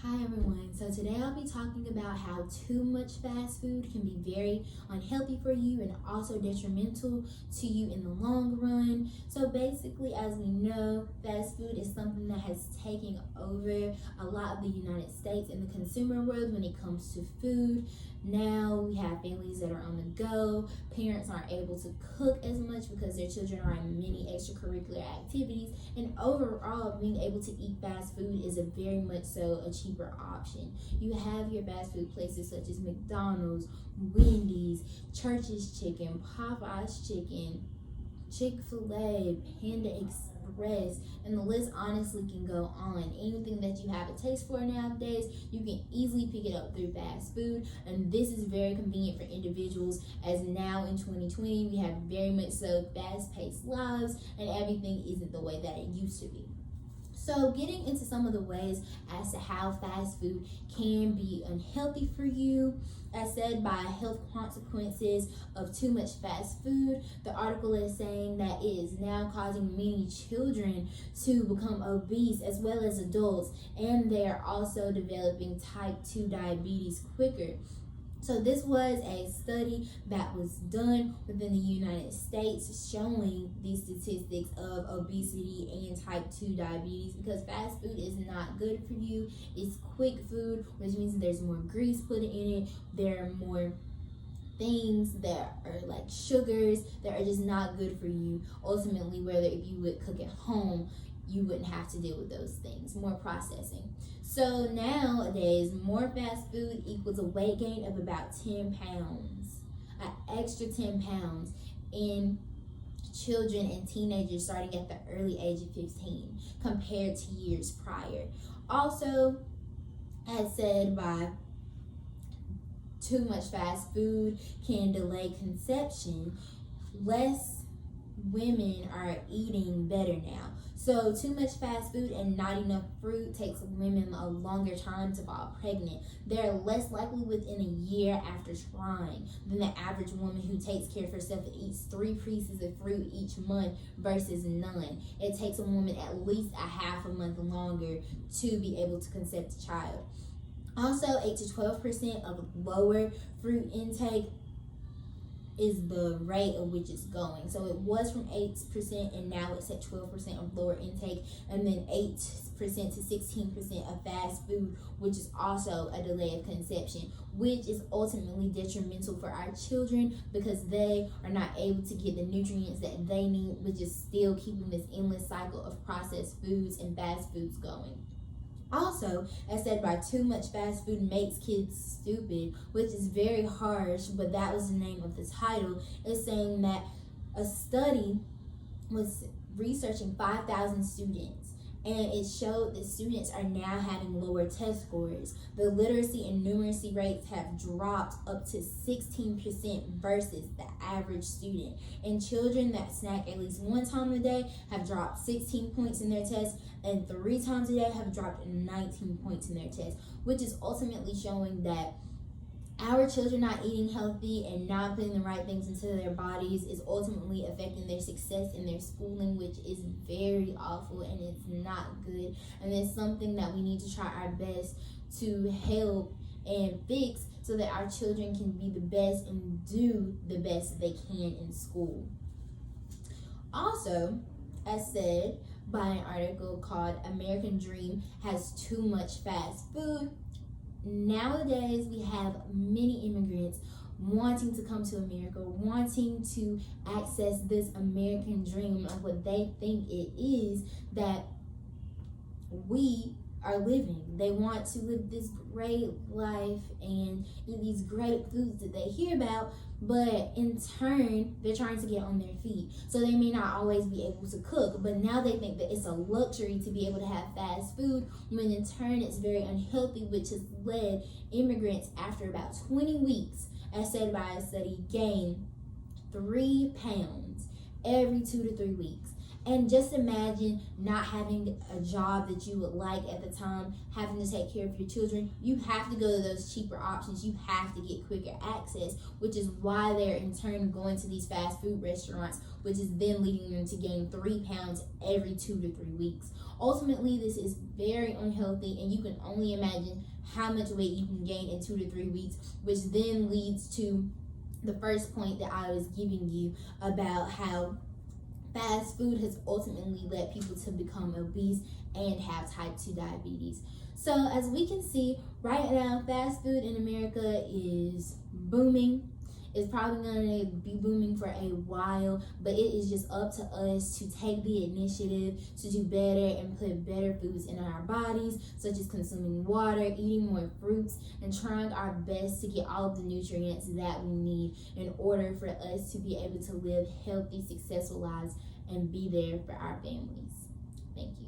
Hi everyone. So today I'll be talking about how too much fast food can be very unhealthy for you and also detrimental to you in the long run. So basically, as we know, fast food is something that has taken over a lot of the United States and the consumer world when it comes to food. Now we have families that are on the go. Parents aren't able to cook as much because their children are in many extracurricular activities, and overall being able to eat fast food is a very much so a cheaper option. You have your fast food places such as McDonald's, Wendy's, Church's Chicken, Popeye's Chicken, Chick-fil-A, Panda Express, and the list honestly can go on. Anything that you have a taste for nowadays, you can easily pick it up through fast food, and this is very convenient for individuals as now in 2020 we have very much so fast-paced lives and everything isn't the way that it used to be. So getting into some of the ways as to how fast food can be unhealthy for you, as said by health consequences of too much fast food, the article is saying that it is now causing many children to become obese as well as adults, and they are also developing type 2 diabetes quicker. So this was a study that was done within the United States showing the statistics of obesity and type 2 diabetes, because fast food is not good for you. It's quick food, which means there's more grease put in it. There are more things that are like sugars that are just not good for you. Ultimately, whether if you would cook at home, you wouldn't have to deal with those things. More processing. So nowadays, more fast food equals a weight gain of about 10 pounds, an extra 10 pounds in children and teenagers starting at the early age of 15 compared to years prior. Also, as said by too much fast food can delay conception, less women are eating better now. So too much fast food and not enough fruit takes women a longer time to fall pregnant. They're less likely within a year after trying than the average woman who takes care of herself and eats 3 pieces of fruit each month versus none. It takes a woman at least a half a month longer to be able to conceive a child. Also, 8 to 12% of lower fruit intake is the rate of which it's going. So it was from 8% and now it's at 12% of lower intake, and then 8% to 16% of fast food, which is also a delay of conception, which is ultimately detrimental for our children because they are not able to get the nutrients that they need, which is still keeping this endless cycle of processed foods and fast foods going. Also, as said by too much fast food makes kids stupid, which is very harsh, but that was the name of the title. It's saying that a study was researching 5,000 students, and it showed that students are now having lower test scores. The literacy and numeracy rates have dropped up to 16% versus the average student. And children that snack at least one time a day have dropped 16 points in their test, and 3 times a day have dropped 19 points in their test, which is ultimately showing that our children not eating healthy and not putting the right things into their bodies is ultimately affecting their success in their schooling, which is very awful and it's not good. And it's something that we need to try our best to help and fix so that our children can be the best and do the best they can in school. Also, as said by an article called American Dream Has Too Much Fast Food, nowadays we have many immigrants wanting to come to America, wanting to access this American dream of what they think it is that we are living. They want to live this great life and eat these great foods that they hear about, but in turn they're trying to get on their feet, so they may not always be able to cook, but now they think that it's a luxury to be able to have fast food, when in turn it's very unhealthy, which has led immigrants after about 20 weeks, as said by a study, gain 3 pounds every 2 to 3 weeks. And just imagine not having a job that you would like at the time, having to take care of your children. You have to go to those cheaper options. You have to get quicker access, which is why they're in turn going to these fast food restaurants, which is then leading them to gain 3 pounds every 2 to 3 weeks. Ultimately, this is very unhealthy, and you can only imagine how much weight you can gain in 2 to 3 weeks, which then leads to the first point that I was giving you about how fast food has ultimately led people to become obese and have type 2 diabetes. So as we can see, right now, fast food in America is booming. It's probably going to be booming for a while, but it is just up to us to take the initiative to do better and put better foods in our bodies, such as consuming water, eating more fruits, and trying our best to get all of the nutrients that we need in order for us to be able to live healthy, successful lives and be there for our families. Thank you.